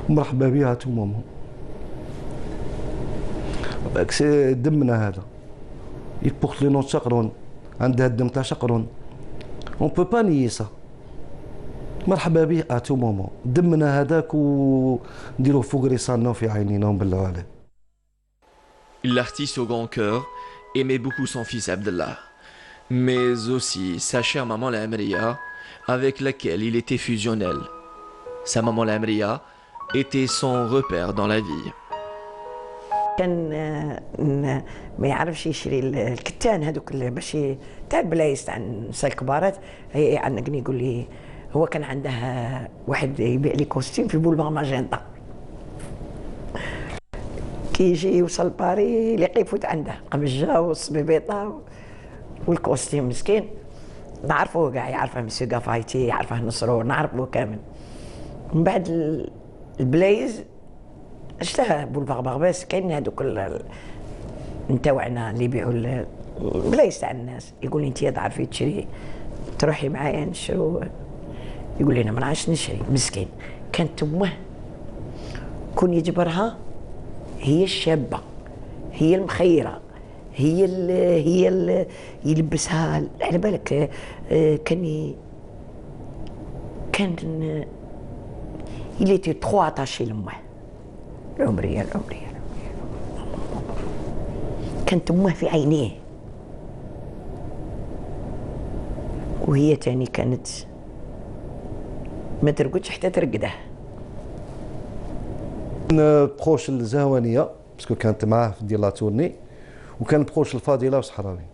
[SPEAKER 9] مرحبا بها تو مومون. سي دمنا هذا. Il porte le nom de شقرون، عندها الدم تاع شقرون. On peut pas nier ça. مرحبا به à tout moment. دمنا هذاك ونديروه فوق رصاننا في عينينا ونبلعوا عليه.
[SPEAKER 7] L'artiste au grand cœur aimait beaucoup son fils Abdallah, mais aussi sa chère maman la Amriya, avec laquelle il était fusionnel. Sa maman la Amriya était son repère dans la vie.
[SPEAKER 5] كان ما يعرفش يشري الكتان هذوك باش تاع البلايص تاع النساء الكبارات. عنقني يقول لي هو كان عنده واحد يبيع لي كوستيم في بولفار ماجنتا، كي يجي يوصل باري يلقى يفوت عنده قمجه والصبيبيطه والكوستيم مسكين. نعرفوه كاع، يعرفه مسيو كافايتي، يعرفه نصرو، نعرفوه كامل. من بعد البلايز اشتهى بولفار بغباس، كاين هذوك نتاوعنا اللي يبيعوا البلايص تاع الناس. يقول لي انت تعرفي تشري، تروحي معايا نشرو. يقول لي انا ما نعرفش نشري، مسكين. كانت امه كون يجبرها، هي الشابه، هي المخيره، هي يلبسها على بالك. كان il était trop attaché لامه. العمريه كانت امه في عينيه، وهي تاني كانت ما ترقدش حتى ترقده.
[SPEAKER 9] بروش الزهوانيه باسكو كانت معاه في ديال لا تورني، وكان بروش الفاضله وصحراوي.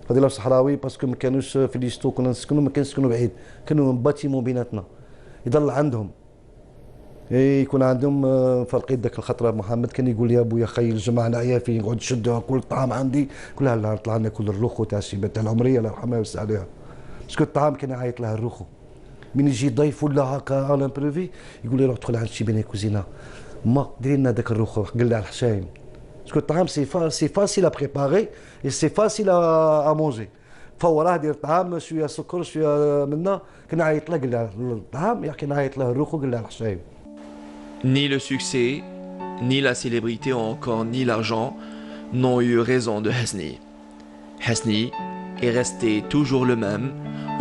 [SPEAKER 9] فاضله وصحراوي باسكو ما كانوش في ليستو كنا نسكنوا، ما كنسكنوا بعيد، كانوا من باتيمون بيناتنا. يضل عندهم يكون عندهم فرقيت ذاك الخطره. محمد كان يقول لي ابويا خي الجمعه نعيا فيه، نقعد نشدها كل الطعام عندي كلها. لا نطلع ناكل الرخو تاع الشيبه تاع العمريه الله يرحمها ويوسع عليها، باسكو الطعام كان يعيط لها الرخو. من يجي ضيف ولا هكا على لامبروفي يقول لي روح دخل عند الشيبانيه كوزينه، ما ديري لنا ذاك الرخو قل على الحشايم، باسكو الطعام سي فاسيل ا بريباري اي سي فاسيل ا مونجي. فوراه دير الطعام شويه سكر شويه منا، كان يعيط له قل له الطعام، كان يعيط له الرخو قل له الحشايم.
[SPEAKER 7] Ni le succès, ni la célébrité ou encore ni l'argent n'ont eu raison de Hasni. Hasni est resté toujours le même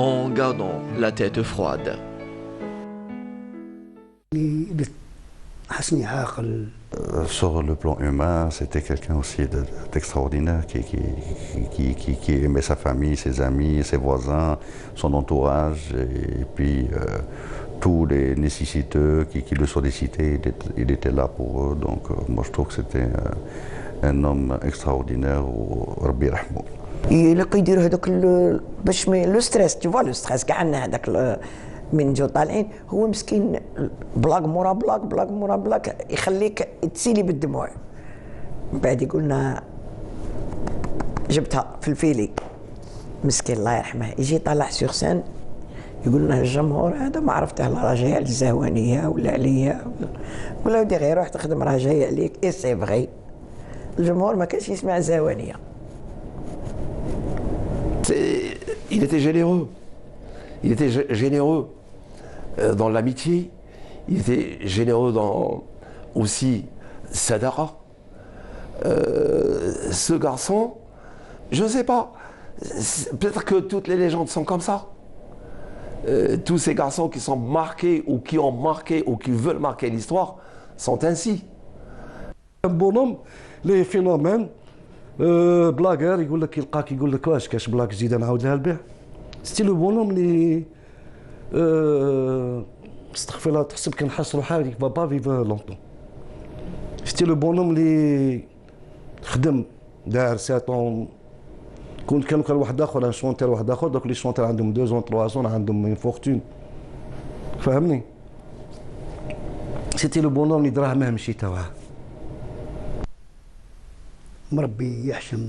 [SPEAKER 7] en gardant la tête froide.
[SPEAKER 3] حسني عاقل.
[SPEAKER 4] Sur le plan humain, c'était quelqu'un aussi d'extraordinaire qui aimait sa famille, ses amis, ses voisins, son entourage, et puis tous les nécessiteux qui le sollicitaient, il était là pour eux. Donc moi je trouve que c'était un homme extraordinaire, Rabbi Rahmou.
[SPEAKER 5] يلقى يدير هذاك باش لو ستريس، تي فوا لو ستريس كاع عندنا هذاك من جو طالعين. هو مسكين بلاك مورا بلاك مورا بلاك، يخليك تسيلي بالدموع. من بعد يقولنا جبتها في الفيلي، مسكين الله يرحمه. يجي طالع سور سان يقول لنا الجمهور هذا ما عرفته لا راجع للزهوانيه ولا عليا، ولا ودي غير روح تخدم راه جاي عليك. اي سي فغي، الجمهور ما كانش يسمع الزهوانيه.
[SPEAKER 2] Il était généreux. Il était généreux dans l'amitié. Il était généreux dans aussi Sadara. Ce garçon, je ne sais pas. Peut-être que toutes les légendes sont comme ça. Tous ces garçons qui sont marqués ou qui ont marqué ou qui veulent marquer l'histoire sont ainsi.
[SPEAKER 9] Un bonhomme, les phénomènes. بلاغر يقول لك يلقاك يقول لك واش كاش بلاك جديده نعاود لها البيع. ستي لو بونوم اللي استغفر الله تحسب كنحس روحها با با فيف لونطون. C'était le bonhomme اللي خدم دار 7 ans. كان واحد اخر شونتير واحد اخر دوك لي شونتير عندهم 2 ans 3 ans عندهم اون فورتون فهمني. سيتي لو بونوم اللي دراهمه ماشي تاعه.
[SPEAKER 3] مربي يحشم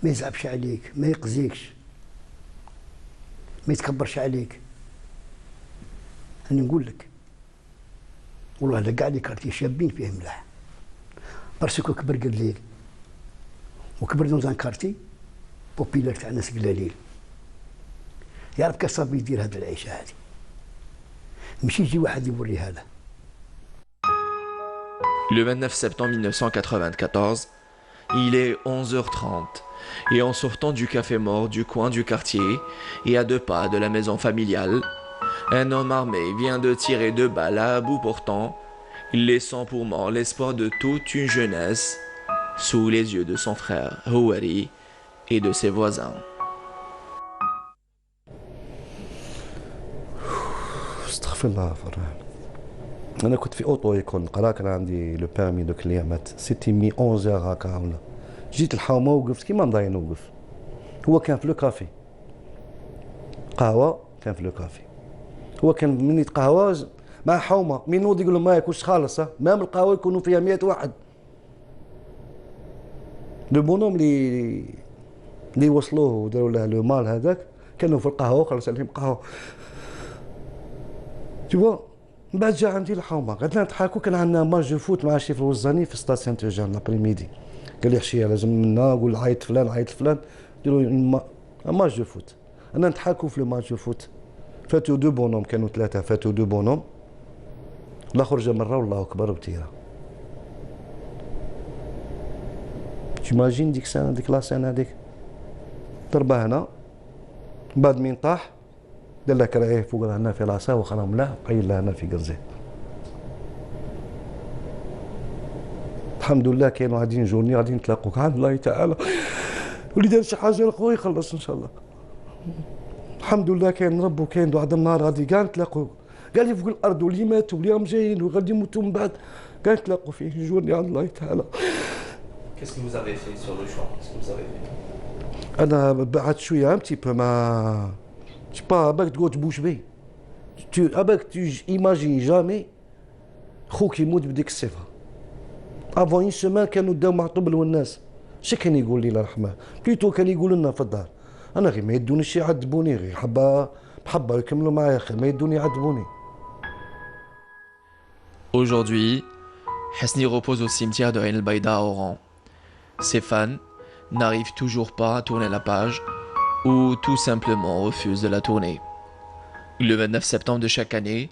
[SPEAKER 3] ما يزعبش عليك ما يقزيكش ما يتكبرش عليك. أنا نقول لك والله لا كاع لي كارتي شابين فيه ملاح باسكو كبر قليل وكبر دون كارتي بوبيلار تاع ناس قلالين. يعرف كيف صافي يدير هذه العيشه هذه ماشي يجي واحد يوريها له.
[SPEAKER 7] Le 29 septembre 1994, il est 11h30 et en sortant du café mort du coin du quartier et à 2 pas de la maison familiale, un homme armé vient de tirer 2 balles à bout portant, laissant pour mort l'espoir de toute une jeunesse sous les yeux de son frère Houari et de ses voisins.
[SPEAKER 9] استغفر فرحان. انا كنت في اوطو يكون نقرا كان عندي لو بيرمي دوك الايامات سيتي مي 11 هكا ولا جيت الحومه وقفت كيما مضاين نوقف. هو كان في لو كافي قهوه كان في لو كافي. هو كان من يتقهوى مع حومه من نوض يقول له ما ياكلش خالص مام القهوه يكونوا فيها 100 واحد. لو بونوم اللي وصلوه وداروا له لو مال هذاك كانوا في القهوه وخلص عليهم قهوه. تشوفوا من بعد جا عندي الحومه قعدنا نضحكوا كان عندنا ماتش دو فوت مع شيف الوزاني في ستاسيون توجان لابريميدي. قال لي حشيه لازم منا قول عيط فلان عيط فلان ديروا ماتش دو فوت. انا نضحكوا في لو ماتش دو فوت فاتوا 2 بونوم كانوا 3 فاتوا 2 بونوم الاخر جا مره والله اكبر بتيره. تيماجين ديك السنه ديك لاسين هذيك ضربه هنا بعد من طاح دار لك رايه فوق هنا في راسه وخرم له قيل له هنا في قرزه. الحمد لله كانوا غاديين جوني غادي نتلاقوك عند الله تعالى واللي دار شي حاجه لخويا يخلص ان شاء الله. الحمد لله كاين رب وكاين واحد النهار غادي كاع نتلاقوا. قال لي فوق الارض واللي ماتوا واللي راهم جايين وغادي يموتوا من بعد كاع نتلاقوا فيه جوني عند الله تعالى.
[SPEAKER 7] Qu'est-ce que vous avez fait sur le champ? Qu'est-ce que vous avez fait?
[SPEAKER 9] انا بعد شويه un petit peu ما je sais pas باك تقول تبوش بيه. اباك ايماجين جامي خوك يموت بديك الصفه. افون اون سيمان كانوا داو مع طبل والناس شي كان يقول لي الله يرحمه بليتو كان يقول لنا في الدار انا غير ما يدونيش يعذبوني غير حبه بحبه يكملوا معايا خير ما يدوني يعذبوني.
[SPEAKER 7] Aujourd'hui, Hasni repose au cimetière de Ain el-Baïda à Oran. Ses fans n'arrivent toujours pas à tourner la page ou tout simplement refusent de la tourner. Le 29 septembre de chaque année,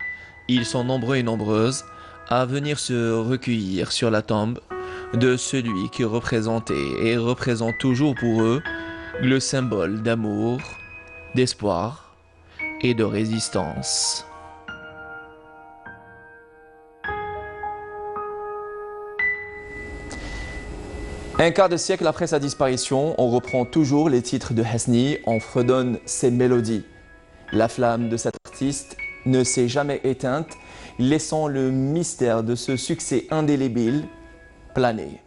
[SPEAKER 7] ils sont nombreux et nombreuses à venir se recueillir sur la tombe de celui qui représentait et représente toujours pour eux le symbole d'amour, d'espoir et de résistance. Un quart de siècle après sa disparition, on reprend toujours les titres de Hasni, on fredonne ses mélodies. La flamme de cet artiste ne s'est jamais éteinte, laissant le mystère de ce succès indélébile planer.